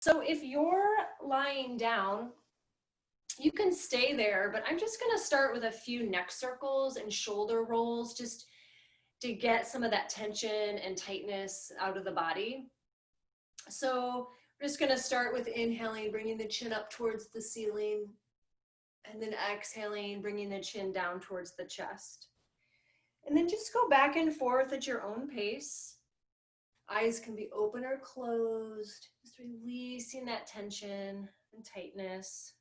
So if you're lying down, you can stay there, but I'm just gonna start with a few neck circles and shoulder rolls just to get some of that tension and tightness out of the body. So we're just gonna start with inhaling, bringing the chin up towards the ceiling, and then exhaling, bringing the chin down towards the chest. And then just go back and forth at your own pace. Eyes can be open or closed, just releasing that tension and tightness.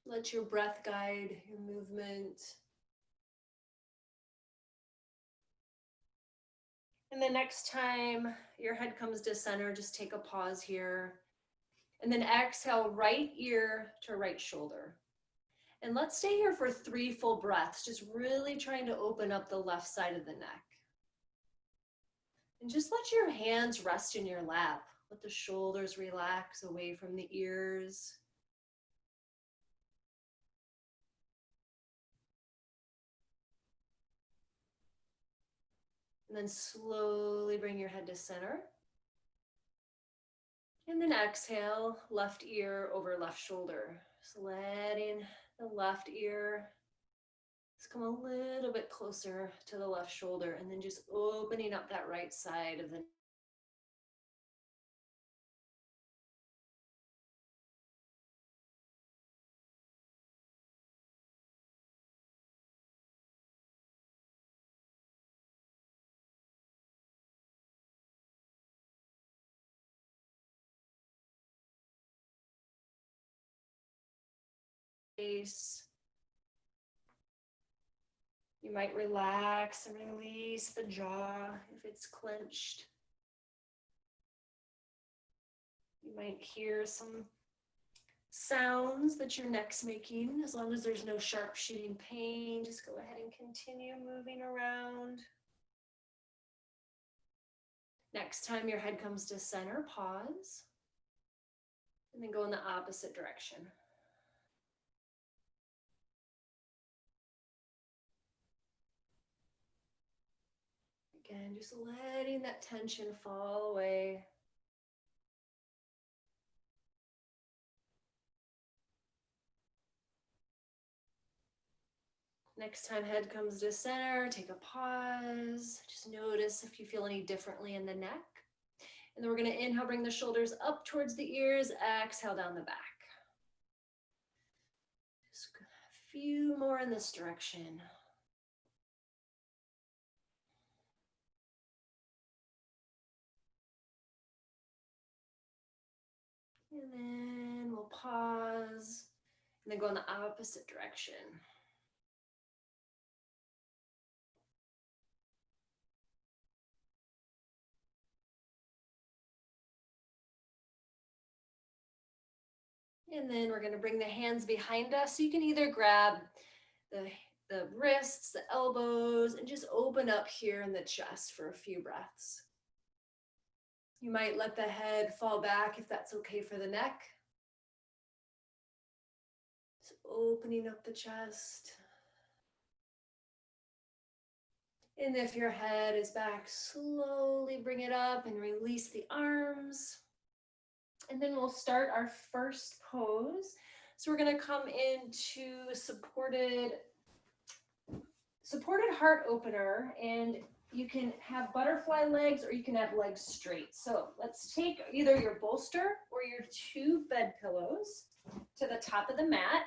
Let your breath guide your movement. And the next time your head comes to center, just take a pause here. And then exhale, right ear to right shoulder. And let's stay here for 3 full breaths, just really trying to open up the left side of the neck. And just let your hands rest in your lap. Let the shoulders relax away from the ears. And then slowly bring your head to center. And then exhale, left ear over left shoulder. Just letting the left ear just come a little bit closer to the left shoulder, and then just opening up that right side of the face. You might relax and release the jaw if it's clenched. You might hear some sounds that your neck's making. As long as there's no sharp shooting pain, just go ahead and continue moving around. Next time your head comes to center, pause, and then go in the opposite direction. Again, just letting that tension fall away. Next time head comes to center, take a pause. Just notice if you feel any differently in the neck. And then we're going to inhale, bring the shoulders up towards the ears, exhale down the back. Just a few more in this direction. And then we'll pause and then go in the opposite direction. And then we're going to bring the hands behind us. So you can either grab the wrists, the elbows, and just open up here in the chest for a few breaths. You might let the head fall back if that's okay for the neck. Just opening up the chest. And if your head is back, slowly bring it up and release the arms. And then we'll start our first pose. So we're going to come into supported heart opener, and you can have butterfly legs or you can have legs straight. So let's take either your bolster or your 2 bed pillows to the top of the mat.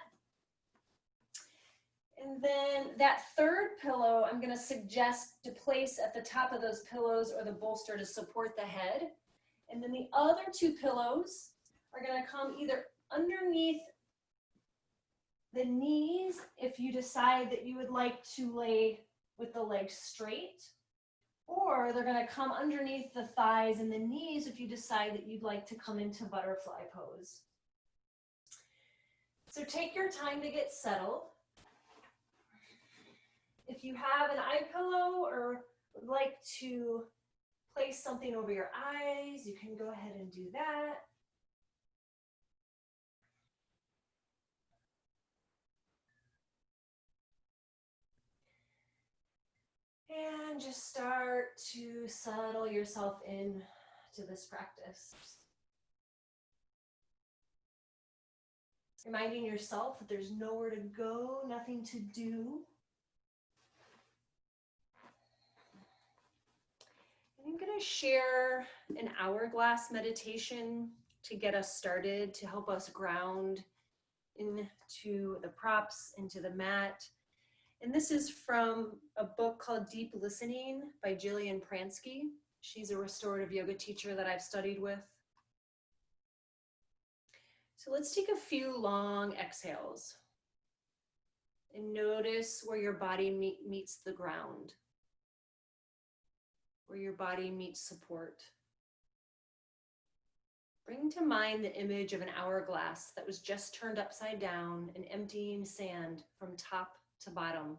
And then that 3rd pillow, I'm going to suggest to place at the top of those pillows or the bolster to support the head. And then the other 2 pillows are going to come either underneath the knees if you decide that you would like to lay with the legs straight, or they're going to come underneath the thighs and the knees if you decide that you'd like to come into butterfly pose. So take your time to get settled. If you have an eye pillow or would like to place something over your eyes, you can go ahead and do that. And just start to settle yourself in to this practice. Reminding yourself that there's nowhere to go, nothing to do. I'm going to share an hourglass meditation to get us started, to help us ground into the props, into the mat. And this is from a book called Deep Listening by Jillian Pransky. She's a restorative yoga teacher that I've studied with. So let's take a few long exhales and notice where your body meets the ground, where your body meets support. Bring to mind the image of an hourglass that was just turned upside down and emptying sand from top to bottom.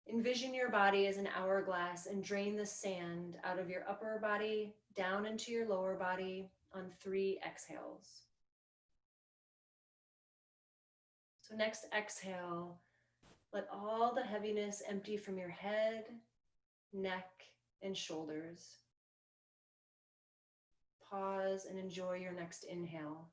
Envision your body as an hourglass and drain the sand out of your upper body, down into your lower body on 3 exhales. So next exhale, let all the heaviness empty from your head, neck, and shoulders. Pause and enjoy your next inhale.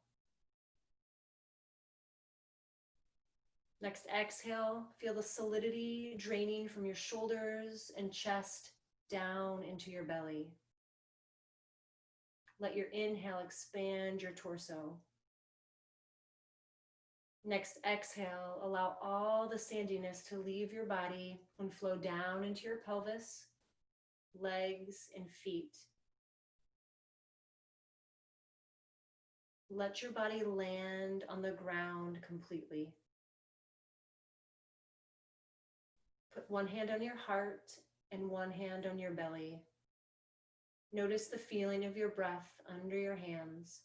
Next exhale, feel the solidity draining from your shoulders and chest down into your belly. Let your inhale expand your torso. Next exhale, allow all the sandiness to leave your body and flow down into your pelvis, legs, and feet. Let your body land on the ground completely. Put one hand on your heart and one hand on your belly. Notice the feeling of your breath under your hands.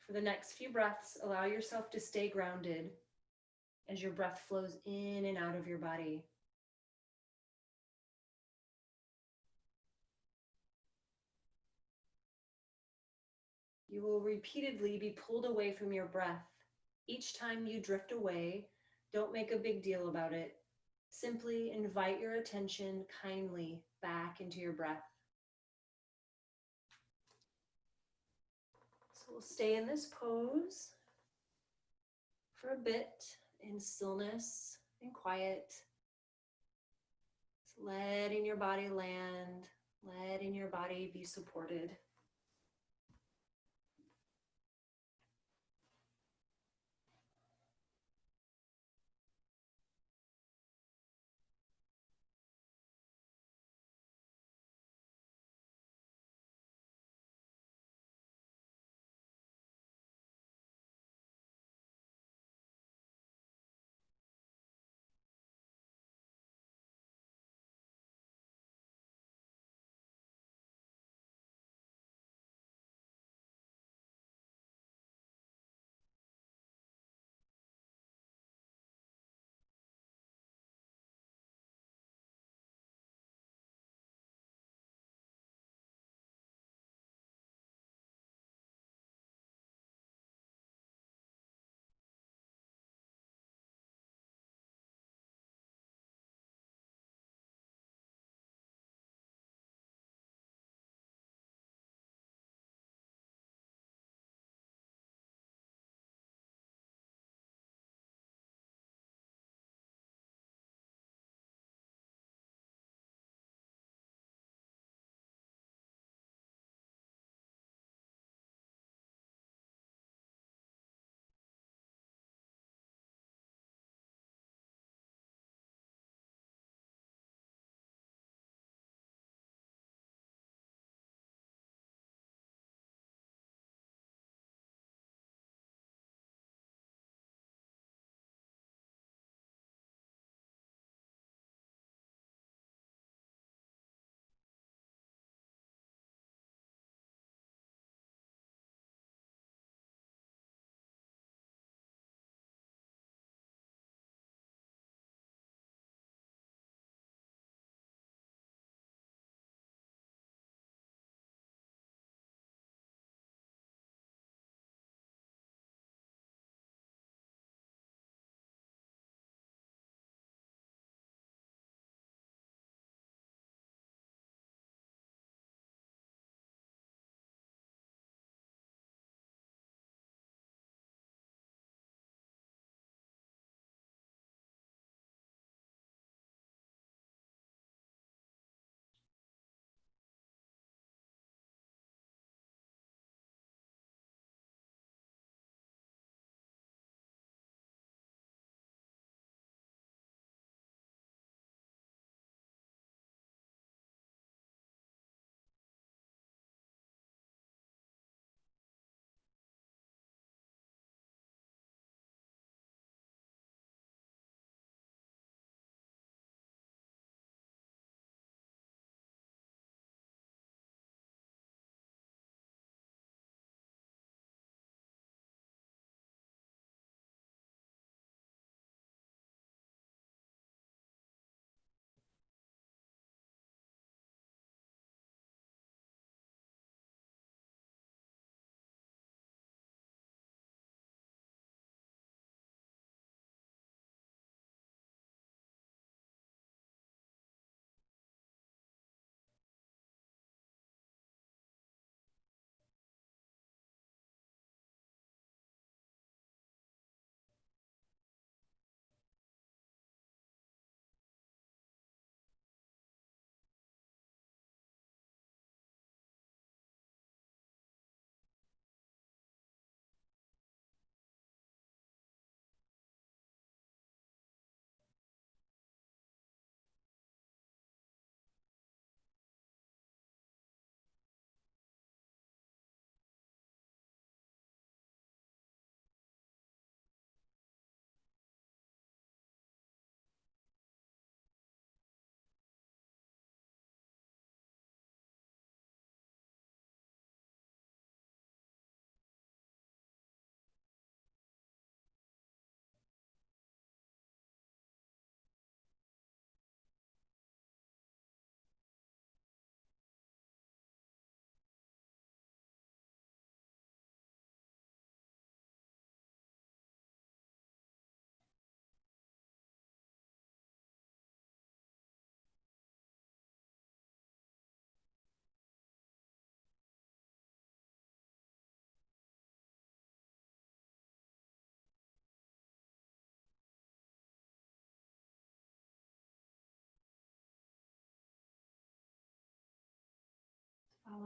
For the next few breaths, allow yourself to stay grounded as your breath flows in and out of your body. You will repeatedly be pulled away from your breath. Each time you drift away, don't make a big deal about it. Simply invite your attention kindly back into your breath. So we'll stay in this pose for a bit in stillness and quiet. Just letting your body land, letting your body be supported.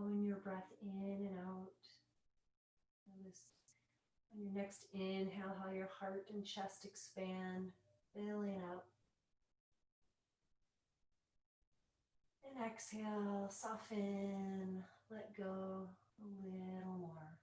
slowing your breath in and out. Notice on your next inhale how your heart and chest expand, filling up. And exhale, soften, let go a little more.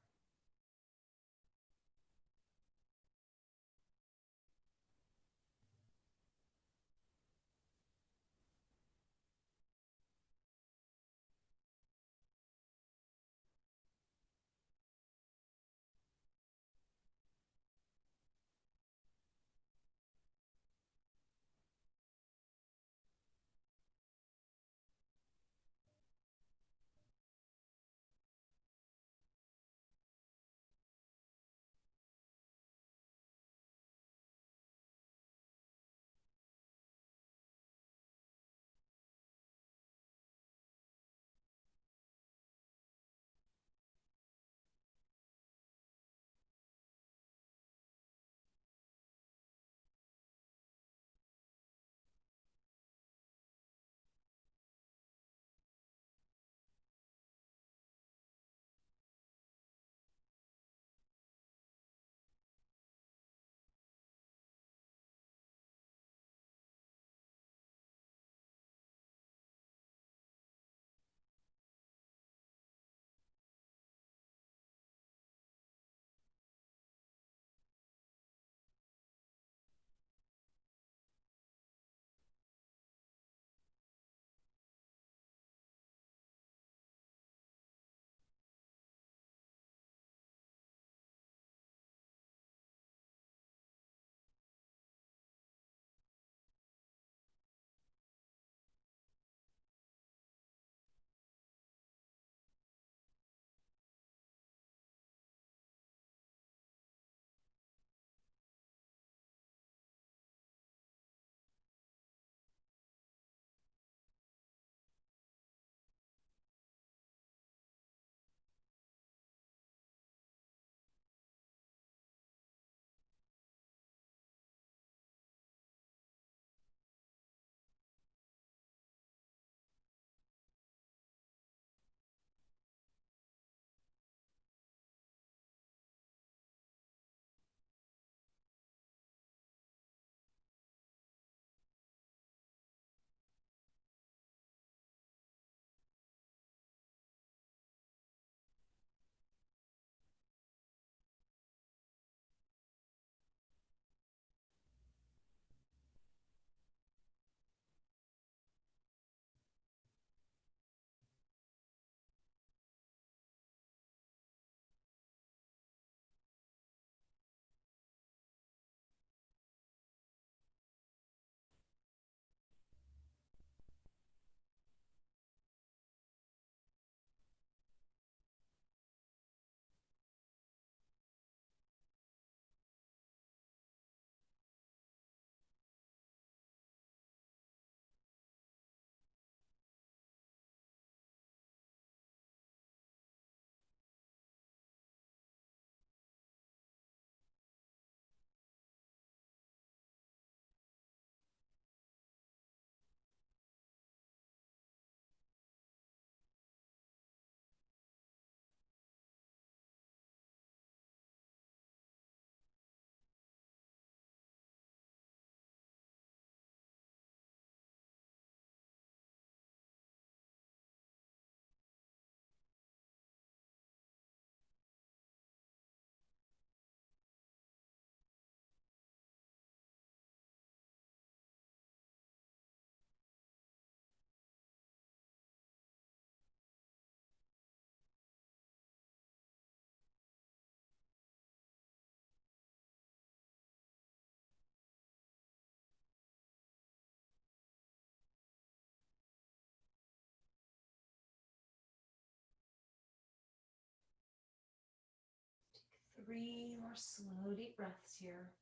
Three more slow, deep breaths here.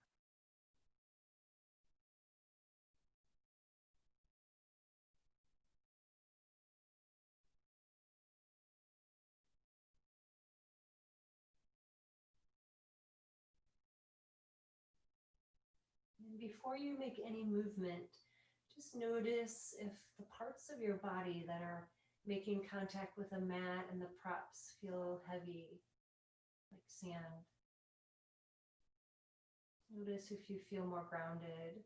And before you make any movement, just notice if the parts of your body that are making contact with a mat and the props feel heavy, like sand. Notice if you feel more grounded.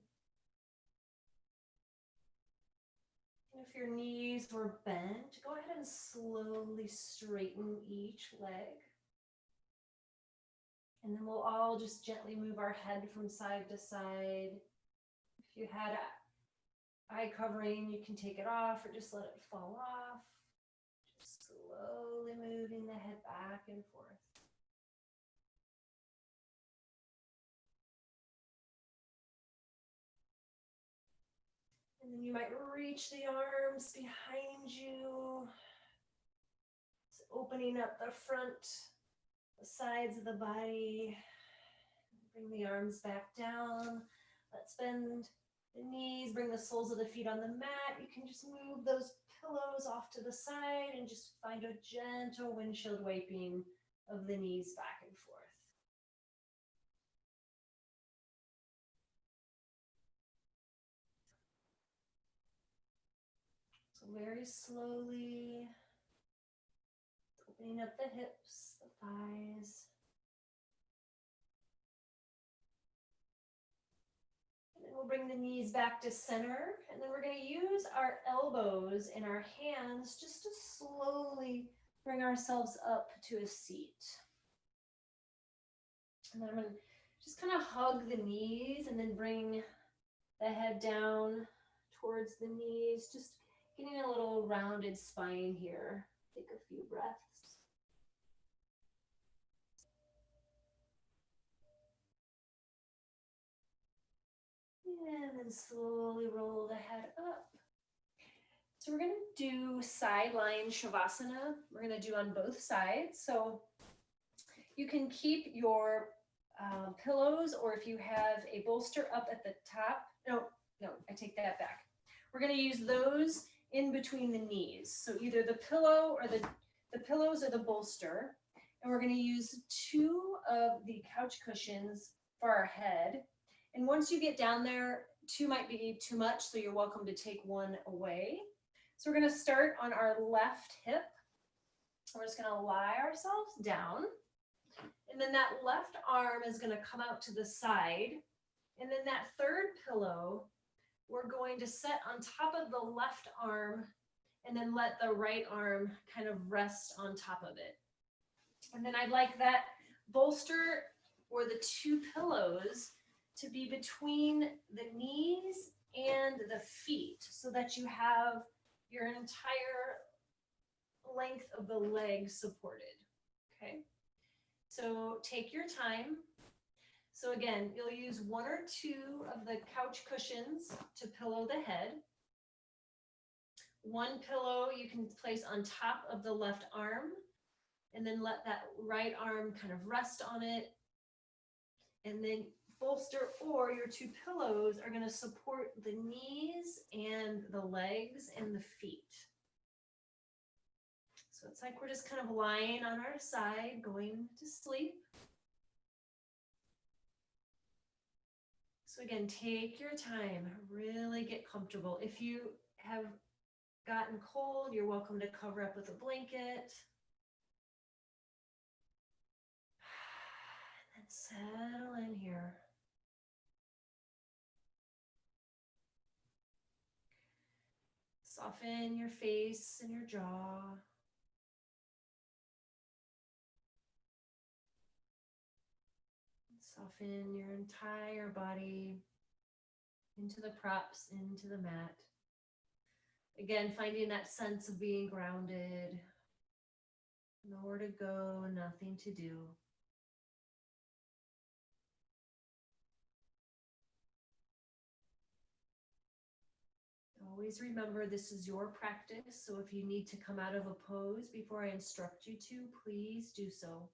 And if your knees were bent, go ahead and slowly straighten each leg. And then we'll all just gently move our head from side to side. If you had eye covering, you can take it off or just let it fall off. Just slowly moving the head back and forth. And then you might reach the arms behind you. Just opening up the front, the sides of the body. Bring the arms back down. Let's bend the knees, bring the soles of the feet on the mat. You can just move those pillows off to the side and just find a gentle windshield wiping of the knees back and forth. So very slowly, opening up the hips, the thighs. And then we'll bring the knees back to center. And then we're going to use our elbows and our hands just to slowly bring ourselves up to a seat. And then I'm going to just kind of hug the knees and then bring the head down towards the knees, just getting a little rounded spine here. Take a few breaths. And then slowly roll the head up. So we're going to do side lying shavasana. We're going to do on both sides. So you can keep your pillows, or if you have a bolster up at the top. No, I take that back. We're going to use those in between the knees. So either the pillow or the pillows or the bolster. And we're going to use 2 of the couch cushions for our head. And once you get down there, 2 might be too much, so you're welcome to take 1 away. So we're going to start on our left hip. We're just going to lie ourselves down. And then that left arm is going to come out to the side. And then that third pillow, we're going to set on top of the left arm and then let the right arm kind of rest on top of it. And then I'd like that bolster or the 2 pillows to be between the knees and the feet so that you have your entire length of the leg supported. Okay, so take your time. So again, you'll use 1 or 2 of the couch cushions to pillow the head. 1 pillow you can place on top of the left arm, and then let that right arm kind of rest on it. And then bolster or your 2 pillows are going to support the knees and the legs and the feet. So it's like we're just kind of lying on our side, going to sleep. So again, take your time, really get comfortable. If you have gotten cold, you're welcome to cover up with a blanket. And settle in here. Soften your face and your jaw. Soften your entire body into the props, into the mat. Again, finding that sense of being grounded. Nowhere to go, nothing to do. Always remember this is your practice, so if you need to come out of a pose before I instruct you to, please do so.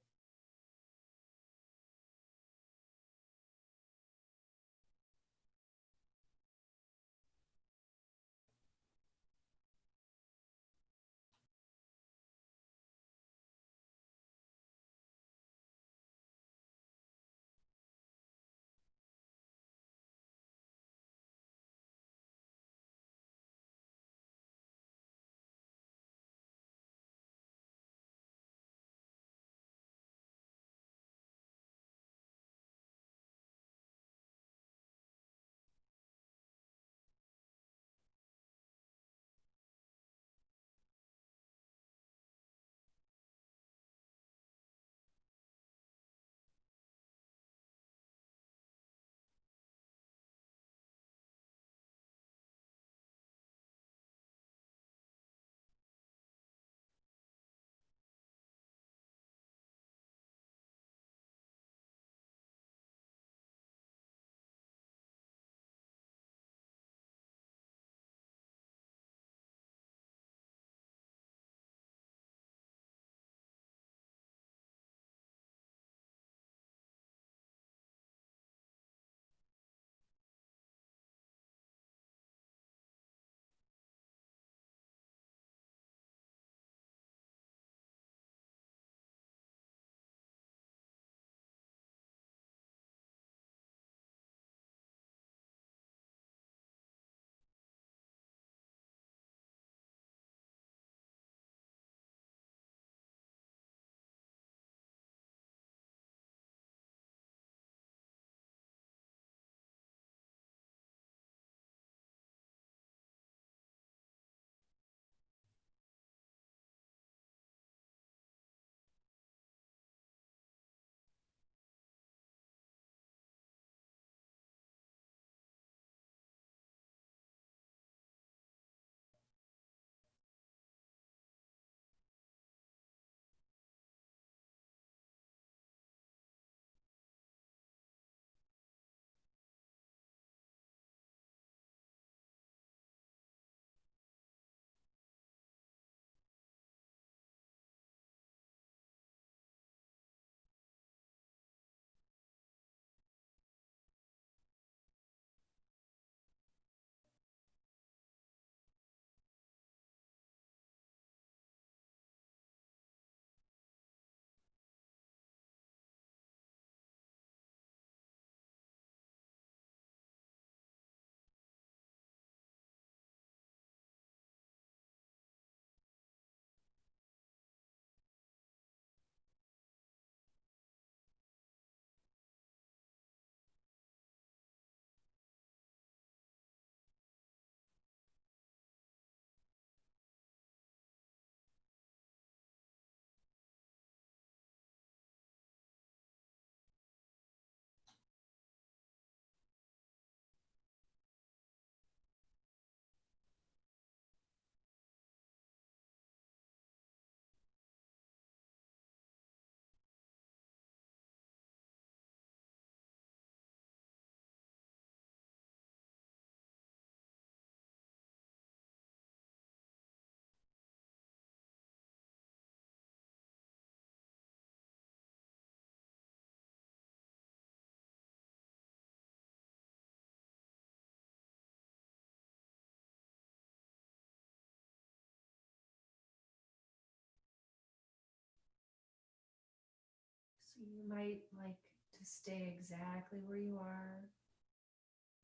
You might like to stay exactly where you are.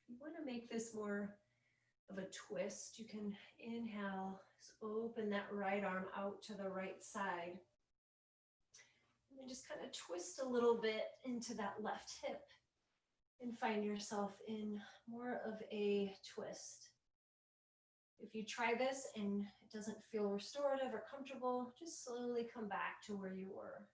If you want to make this more of a twist, you can inhale, open that right arm out to the right side. And then just kind of twist a little bit into that left hip and find yourself in more of a twist. If you try this and it doesn't feel restorative or comfortable, just slowly come back to where you were.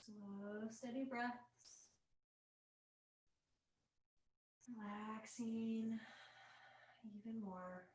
Slow, steady breaths. Relaxing even more.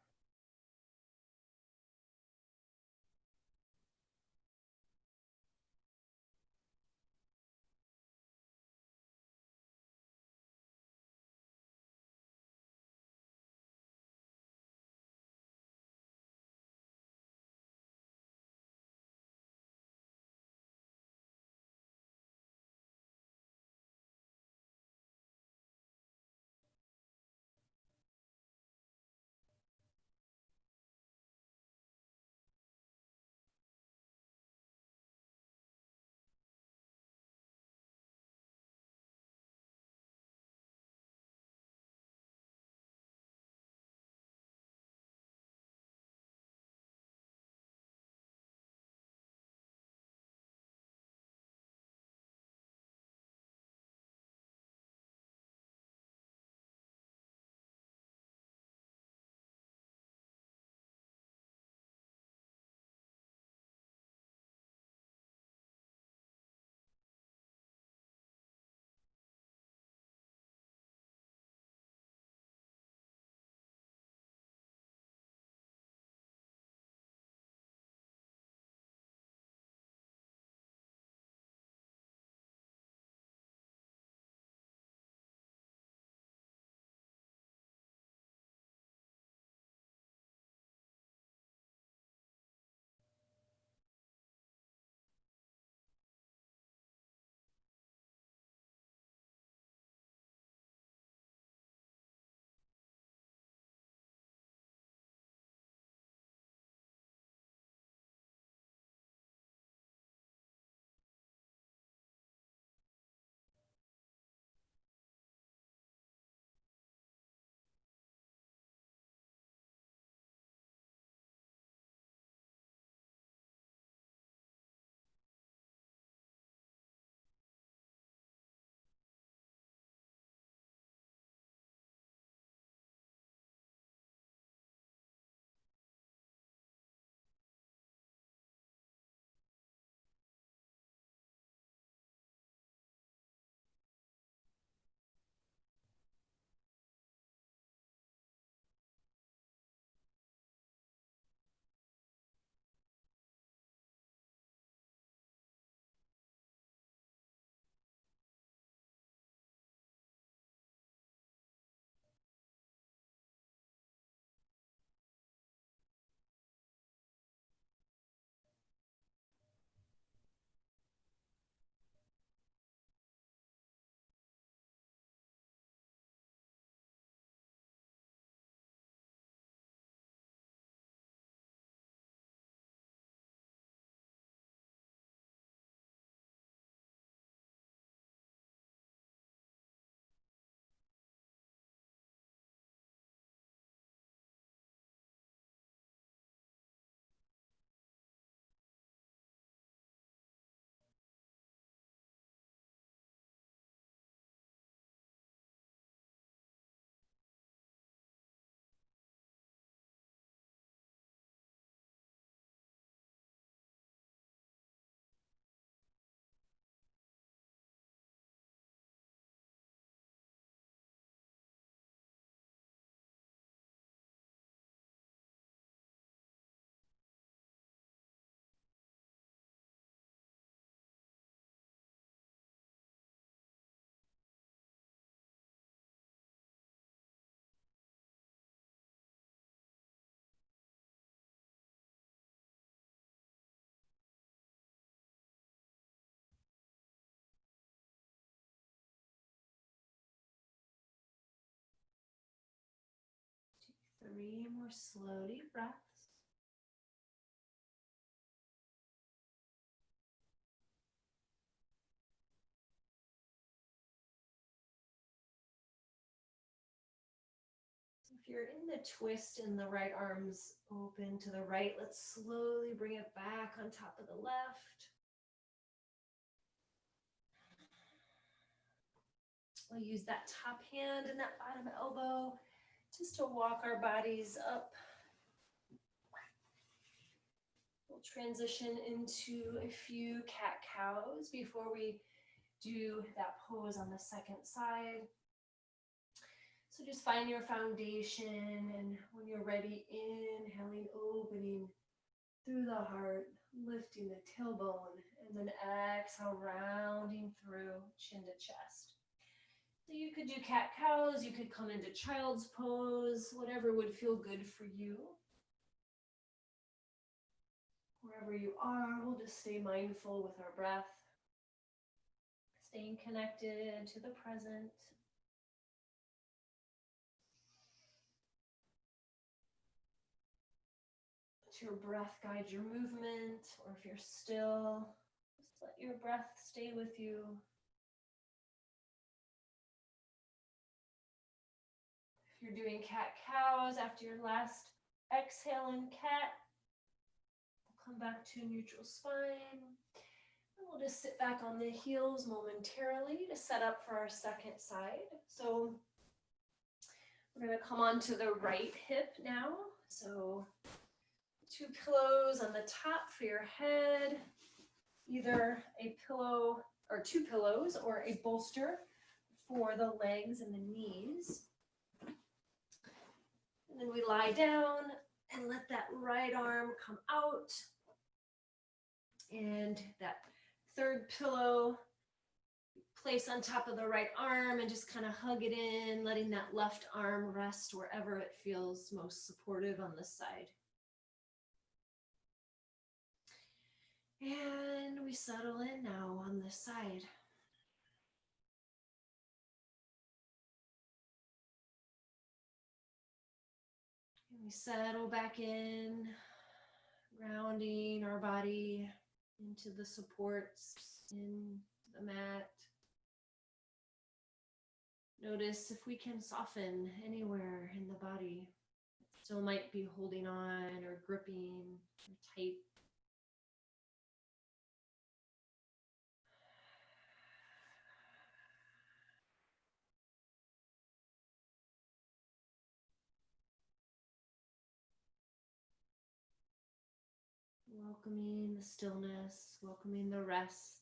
3 more slow, deep breaths. If you're in the twist and the right arm's open to the right, let's slowly bring it back on top of the left. We'll use that top hand and that bottom elbow just to walk our bodies up. We'll transition into a few cat-cows before we do that pose on the second side. So just find your foundation, and when you're ready, inhaling, opening through the heart, lifting the tailbone, and then exhale, rounding through chin to chest. So you could do cat-cows, you could come into child's pose, whatever would feel good for you. Wherever you are, we'll just stay mindful with our breath, staying connected to the present. Let your breath guide your movement, or if you're still, just let your breath stay with you. If you're doing cat-cows, after your last exhale in cat, we'll come back to neutral spine. And we'll just sit back on the heels momentarily to set up for our second side. So we're going to come onto the right hip now. So 2 pillows on the top for your head, either a pillow or 2 pillows or a bolster for the legs and the knees. And then we lie down and let that right arm come out. And that third pillow, place on top of the right arm and just kind of hug it in, letting that left arm rest wherever it feels most supportive on this side. And we settle in now on this side. And we settle back in, grounding our body into the supports, in the mat. Notice if we can soften anywhere in the body. It still might be holding on or gripping or tight. Welcoming the stillness, welcoming the rest.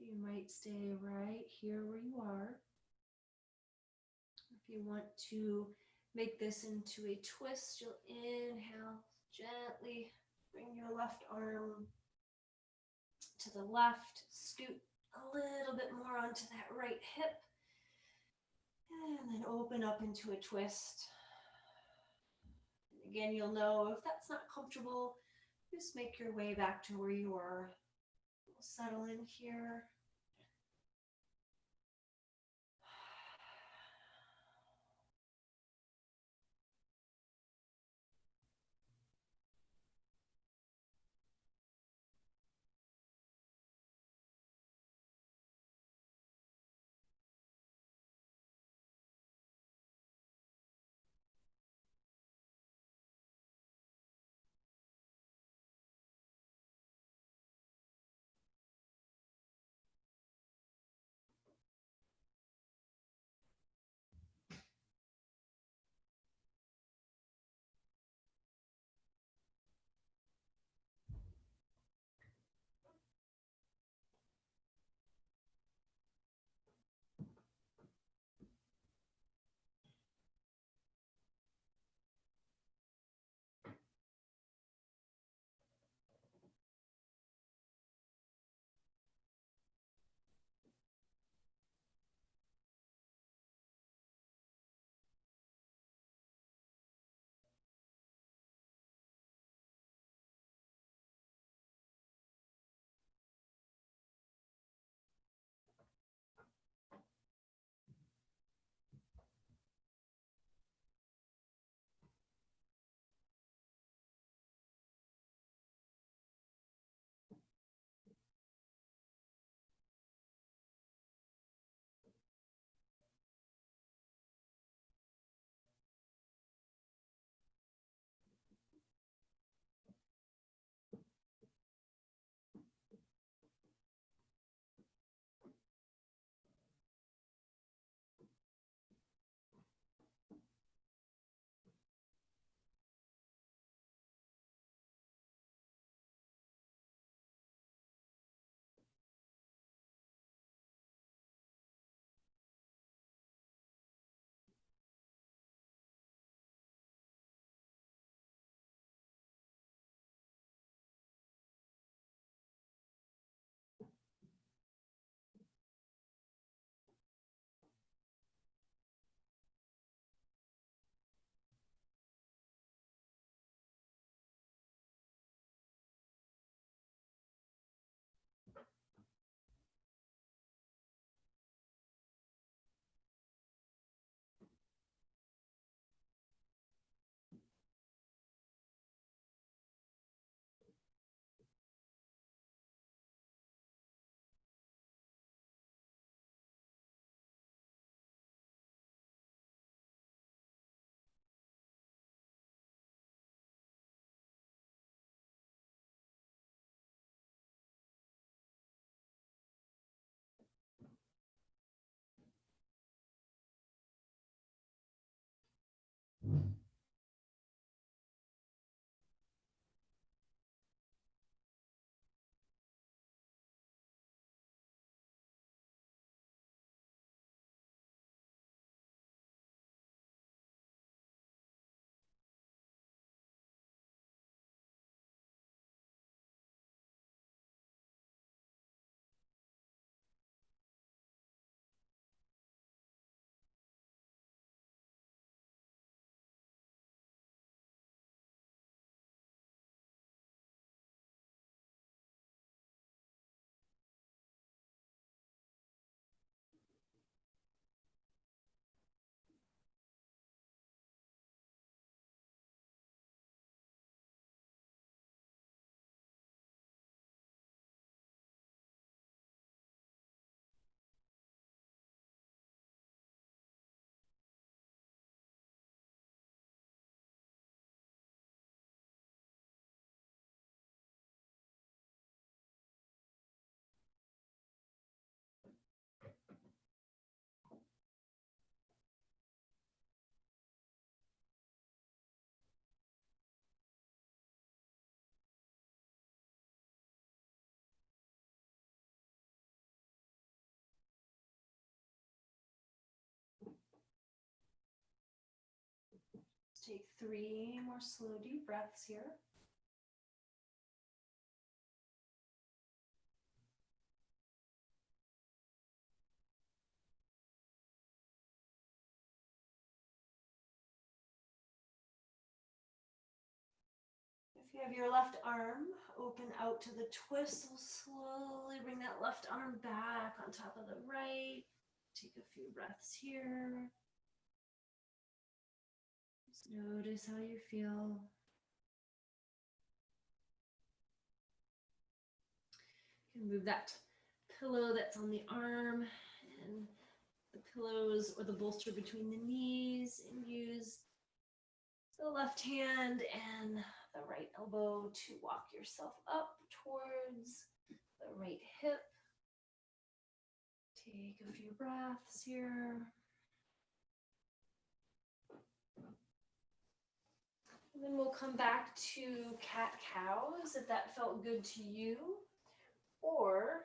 You might stay right here where you are. If you want to make this into a twist, you'll inhale, gently bring your left arm to the left, scoot a little bit more onto that right hip, and then open up into a twist. And again, you'll know if that's not comfortable, just make your way back to where you were. We'll settle in here. Take 3 more slow, deep breaths here. If you have your left arm open out to the twist, we'll slowly bring that left arm back on top of the right. Take a few breaths here. Just notice how you feel. You can move that pillow that's on the arm and the pillows or the bolster between the knees, and use the left hand and the right elbow to walk yourself up towards the right hip. Take a few breaths here. And then we'll come back to cat-cows if that felt good to you. Or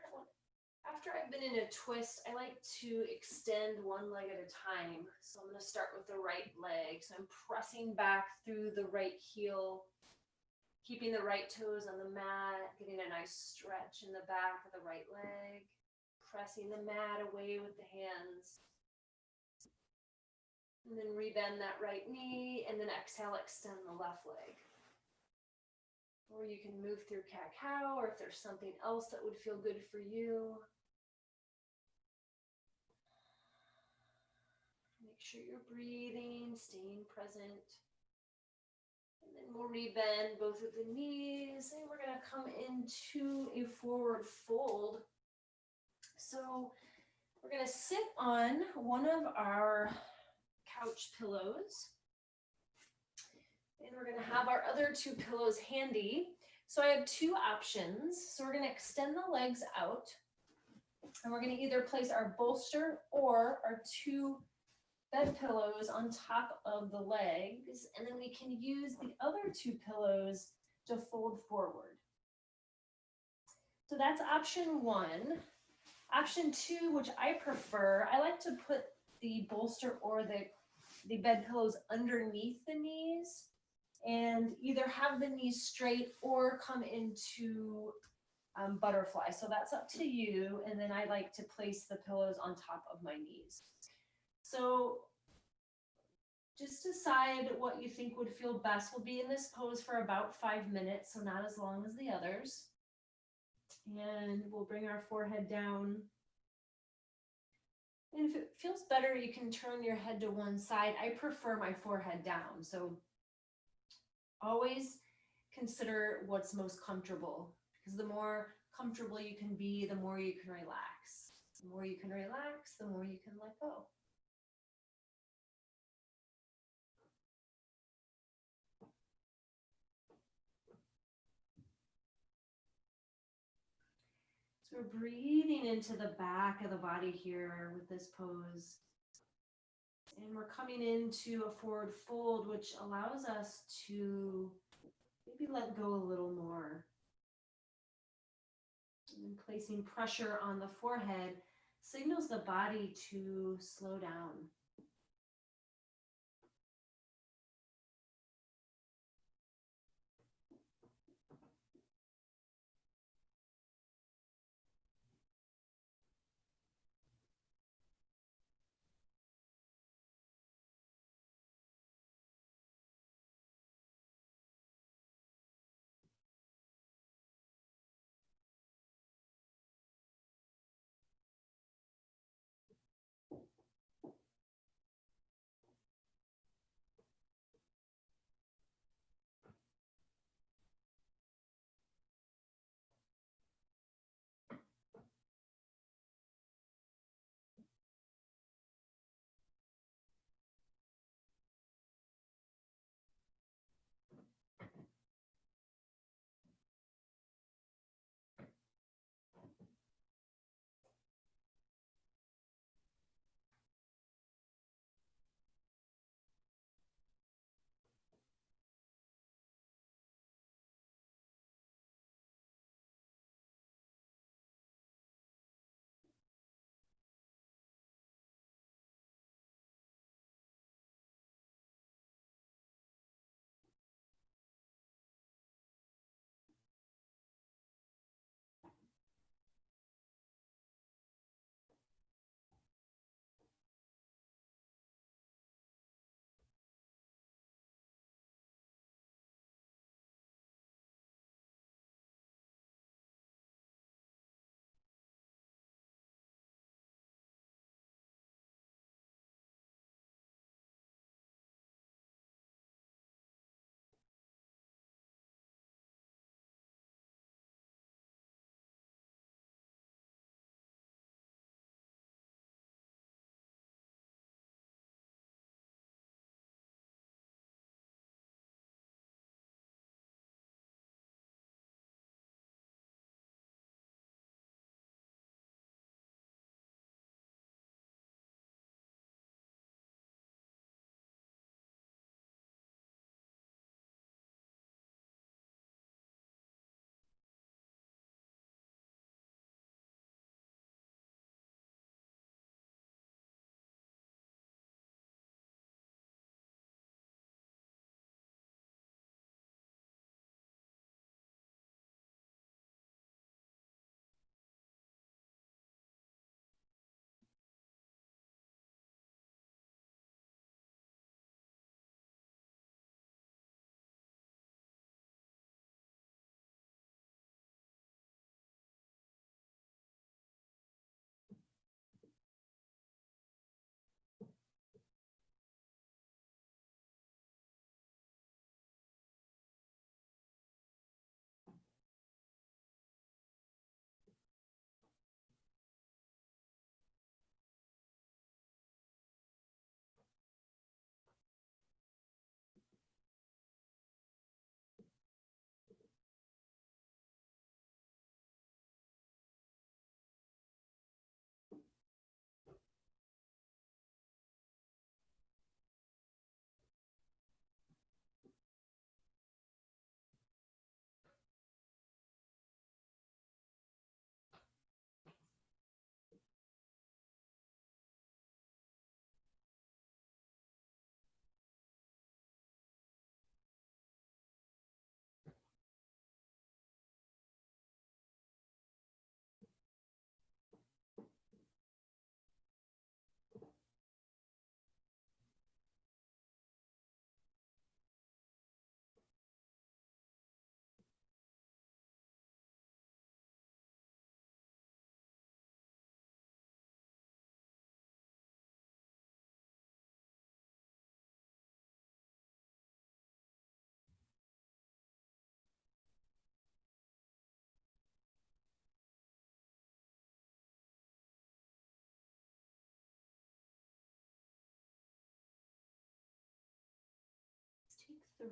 after I've been in a twist, I like to extend one leg at a time. So I'm going to start with the right leg. So I'm pressing back through the right heel, keeping the right toes on the mat, getting a nice stretch in the back of the right leg, pressing the mat away with the hands. And then rebend that right knee, and then exhale, extend the left leg. Or you can move through cat-cow, or if there's something else that would feel good for you. Make sure you're breathing, staying present. And then we'll rebend both of the knees, and we're gonna come into a forward fold. So we're gonna sit on one of our couch pillows. And we're going to have our other 2 pillows handy. So I have 2 options. So we're going to extend the legs out. And we're going to either place our bolster or our 2 bed pillows on top of the legs. And then we can use the other 2 pillows to fold forward. So that's option 1. Option 2, which I prefer, I like to put the bolster or the bed pillows underneath the knees, and either have the knees straight or come into butterfly. So that's up to you. And then I like to place the pillows on top of my knees. So just decide what you think would feel best. We'll be in this pose for about 5 minutes, so not as long as the others. And we'll bring our forehead down. And if it feels better, you can turn your head to one side. I prefer my forehead down. So always consider what's most comfortable, because the more comfortable you can be, the more you can relax. The more you can relax, the more you can let go. So we're breathing into the back of the body here with this pose. And we're coming into a forward fold, which allows us to maybe let go a little more. And placing pressure on the forehead signals the body to slow down.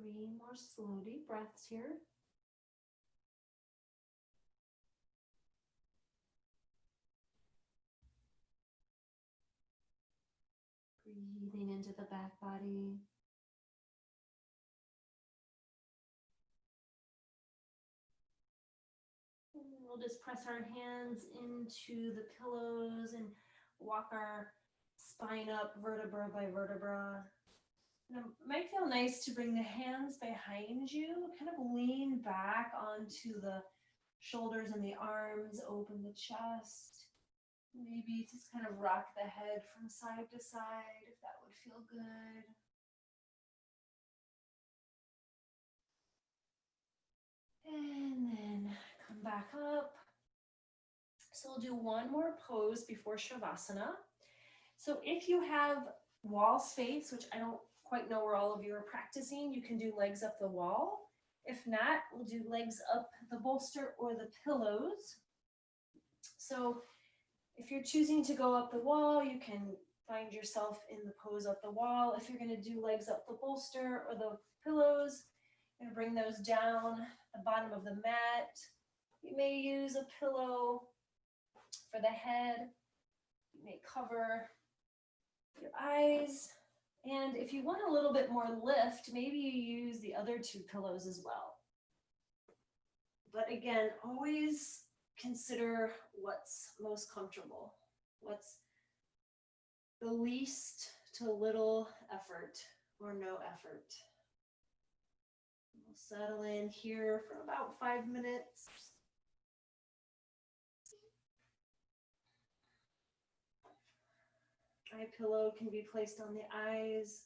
3 more slow deep breaths here. Breathing into the back body. And we'll just press our hands into the pillows and walk our spine up vertebra by vertebra. And it might feel nice to bring the hands behind you, kind of lean back onto the shoulders and the arms, open the chest. Maybe just kind of rock the head from side to side if that would feel good. And then come back up. So we'll do one more pose before Shavasana. So if you have wall space, which I don't quite know where all of you are practicing, you can do legs up the wall. If not, we'll do legs up the bolster or the pillows. So if you're choosing to go up the wall, you can find yourself in the pose up the wall. If you're going to do legs up the bolster or the pillows, you're going to bring those down the bottom of the mat. You may use a pillow for the head. You may cover your eyes. And if you want a little bit more lift, maybe you use the other 2 pillows as well. But again, always consider what's most comfortable. What's the least to little effort or no effort. We'll settle in here for about 5 minutes. Eye pillow can be placed on the eyes.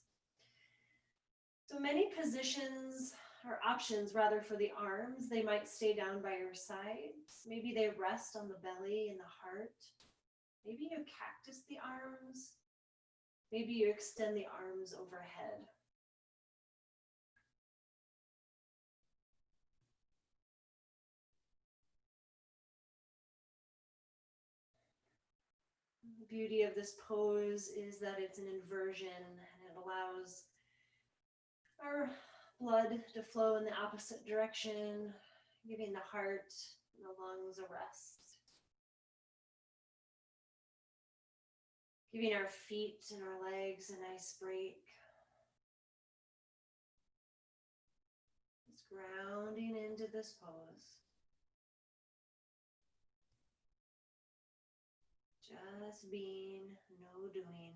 So many positions or options rather for the arms, they might stay down by your sides. Maybe they rest on the belly and the heart. Maybe you cactus the arms. Maybe you extend the arms overhead. The beauty of this pose is that it's an inversion and it allows our blood to flow in the opposite direction, giving the heart and the lungs a rest. Giving our feet and our legs a nice break. Just grounding into this pose. Just being, no doing.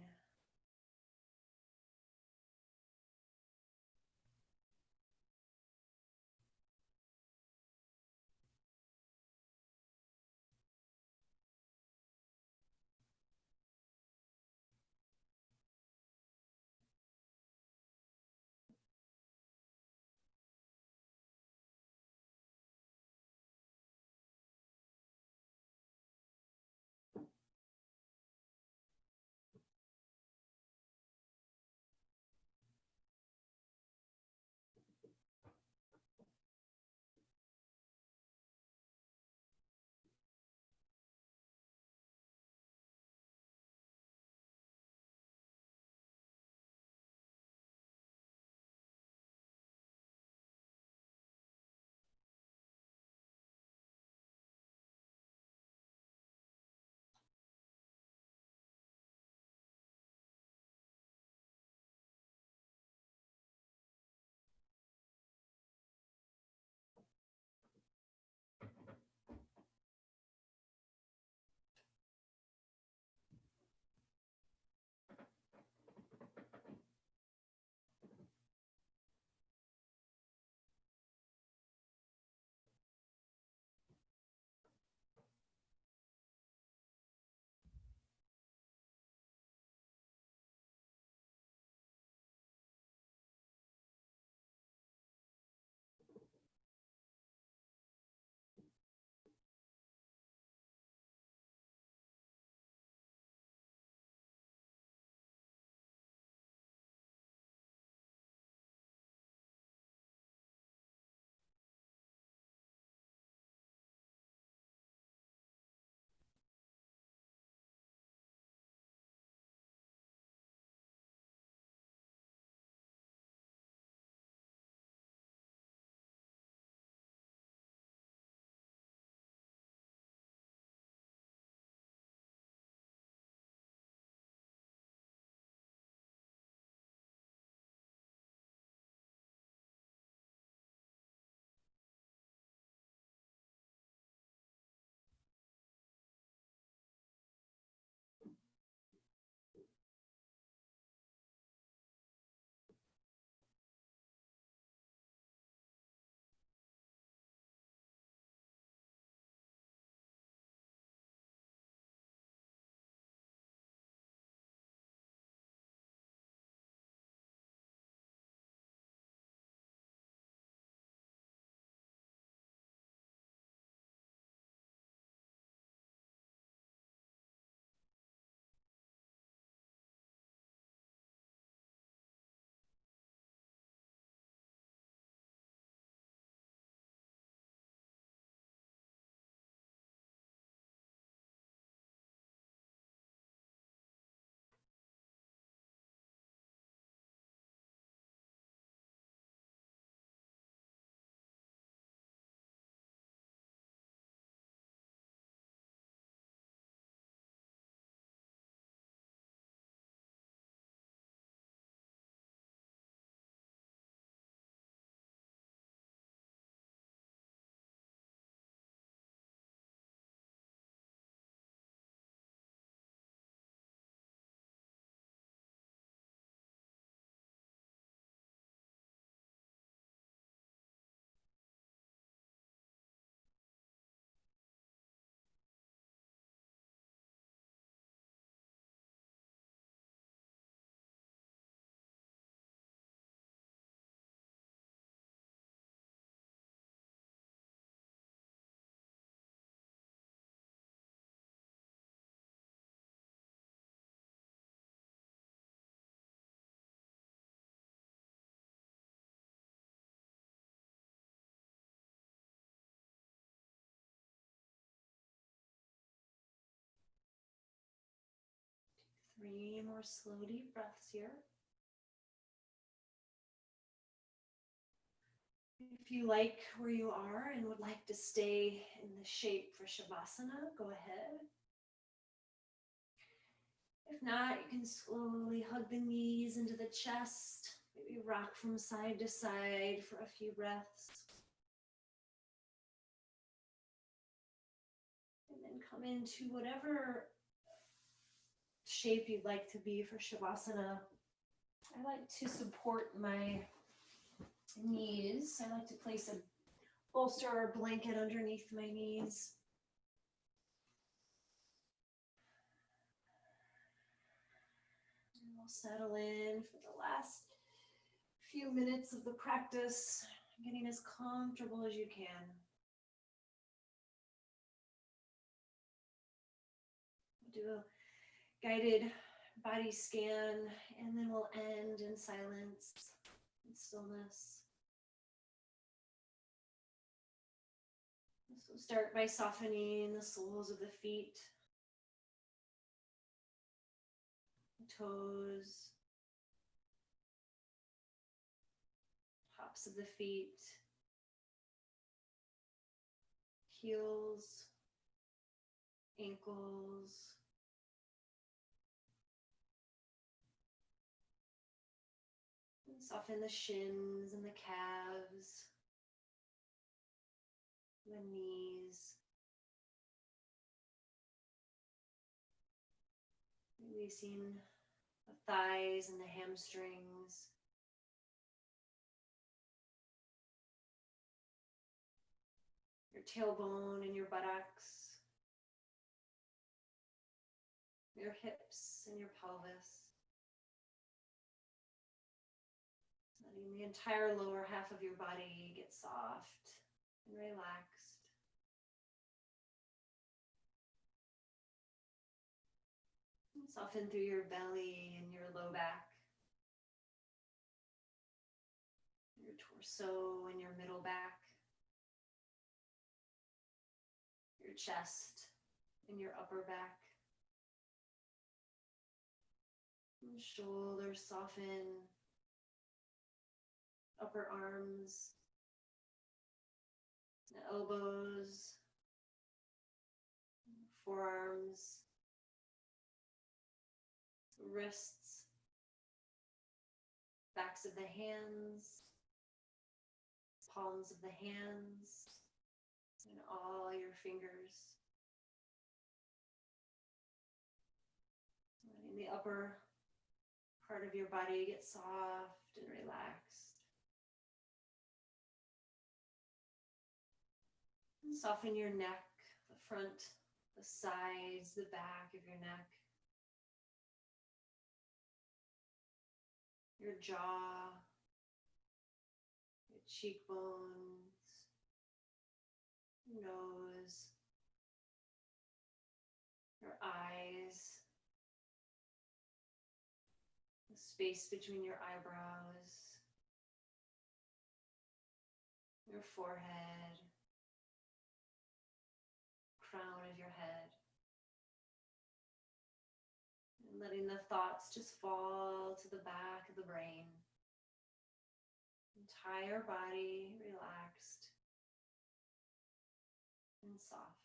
3 more slow, deep breaths here. If you like where you are and would like to stay in the shape for Shavasana, go ahead. If not, you can slowly hug the knees into the chest, maybe rock from side to side for a few breaths. And then come into whatever shape you'd like to be for Shavasana. I like to support my knees. I like to place a bolster or blanket underneath my knees. And we'll settle in for the last few minutes of the practice, getting as comfortable as you can. We'll do a guided body scan, and then we'll end in silence and stillness. So start by softening the soles of the feet, toes, tops of the feet, heels, ankles, and soften the shins and the calves, the knees, releasing the thighs and the hamstrings. Your tailbone and your buttocks, your hips and your pelvis. Letting the entire lower half of your body get soft and relaxed. And soften through your belly and your low back, your torso and your middle back, your chest and your upper back. And shoulders soften, upper arms, the elbows, forearms, wrists, backs of the hands, palms of the hands, and all your fingers. Letting the upper part of your body get soft and relaxed. And soften your neck, the front, the sides, the back of your neck, your jaw, your cheekbones, your nose, your eyes, the space between your eyebrows, your forehead, crown of your head. And letting the thoughts just fall to the back of the brain. Entire body relaxed and soft.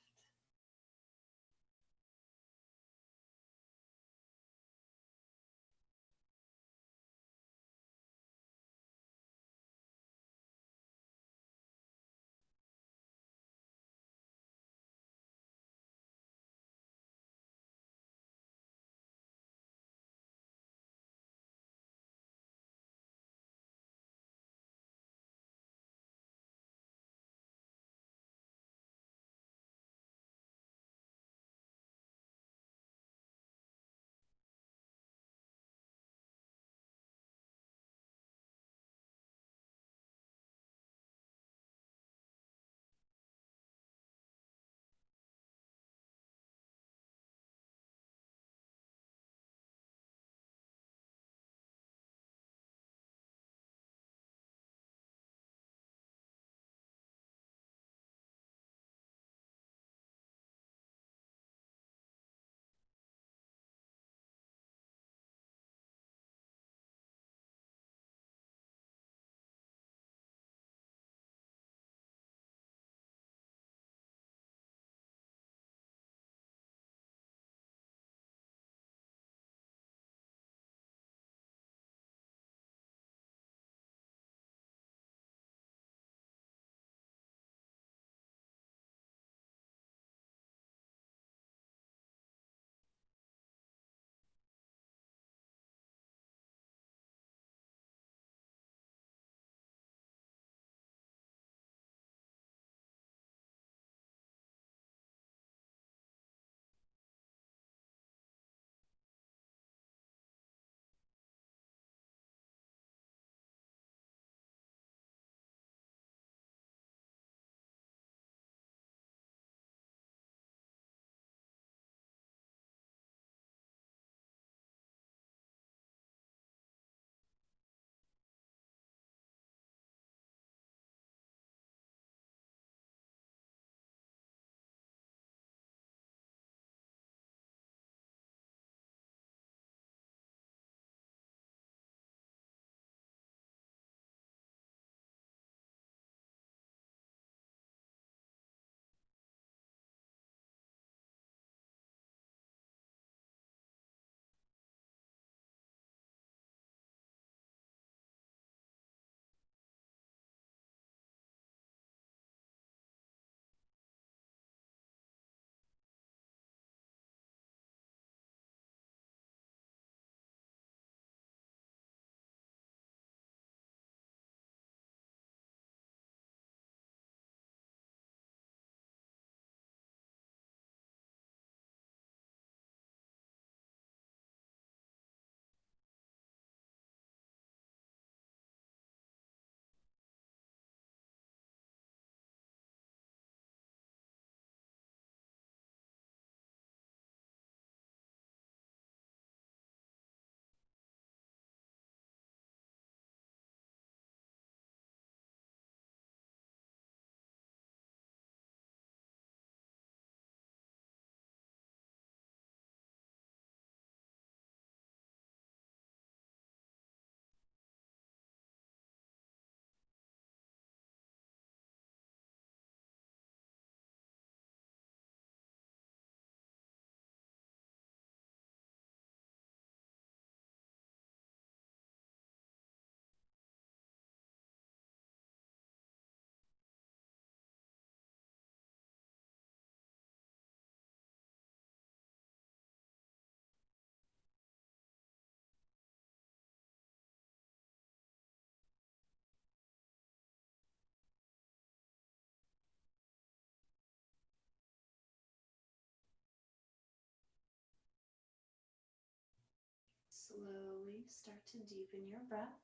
slowly start to deepen your breath.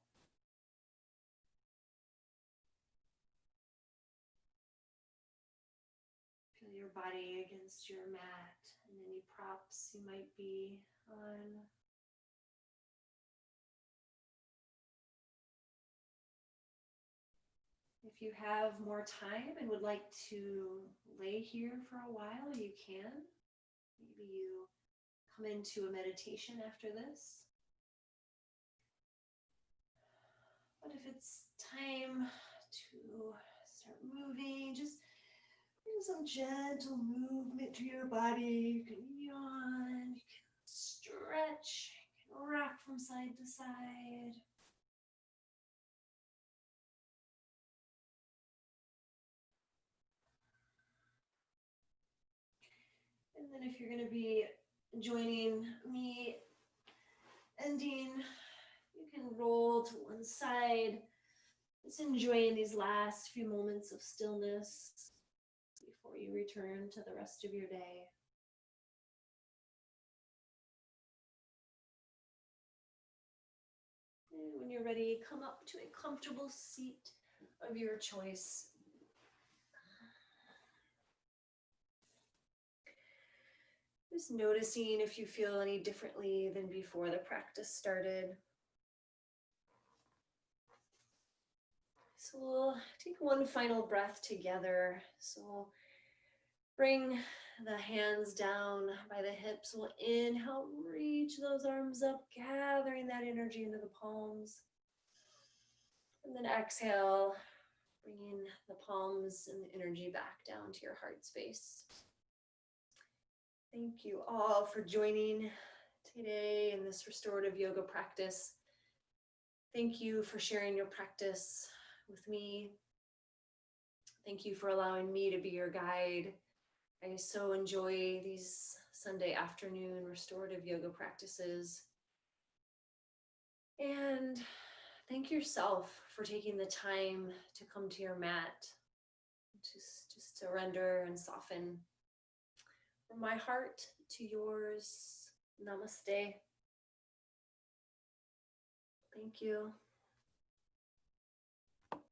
Feel your body against your mat and any props you might be on. If you have more time and would like to lay here for a while, you can. Maybe you come into a meditation after this. But if it's time to start moving, just bring some gentle movement to your body. You can yawn, you can stretch, you can rock from side to side. And then if you're going to be joining me ending, you can roll to one side. Just enjoying these last few moments of stillness before you return to the rest of your day. And when you're ready, come up to a comfortable seat of your choice. Just noticing if you feel any differently than before the practice started. So we'll take one final breath together. So we'll bring the hands down by the hips. We'll inhale, reach those arms up, gathering that energy into the palms. And then exhale, bringing the palms and the energy back down to your heart space. Thank you all for joining today in this restorative yoga practice. Thank you for sharing your practice with me. Thank you for allowing me to be your guide. I so enjoy these Sunday afternoon restorative yoga practices. And thank yourself for taking the time to come to your mat, just surrender and soften. From my heart to yours, namaste. Thank you.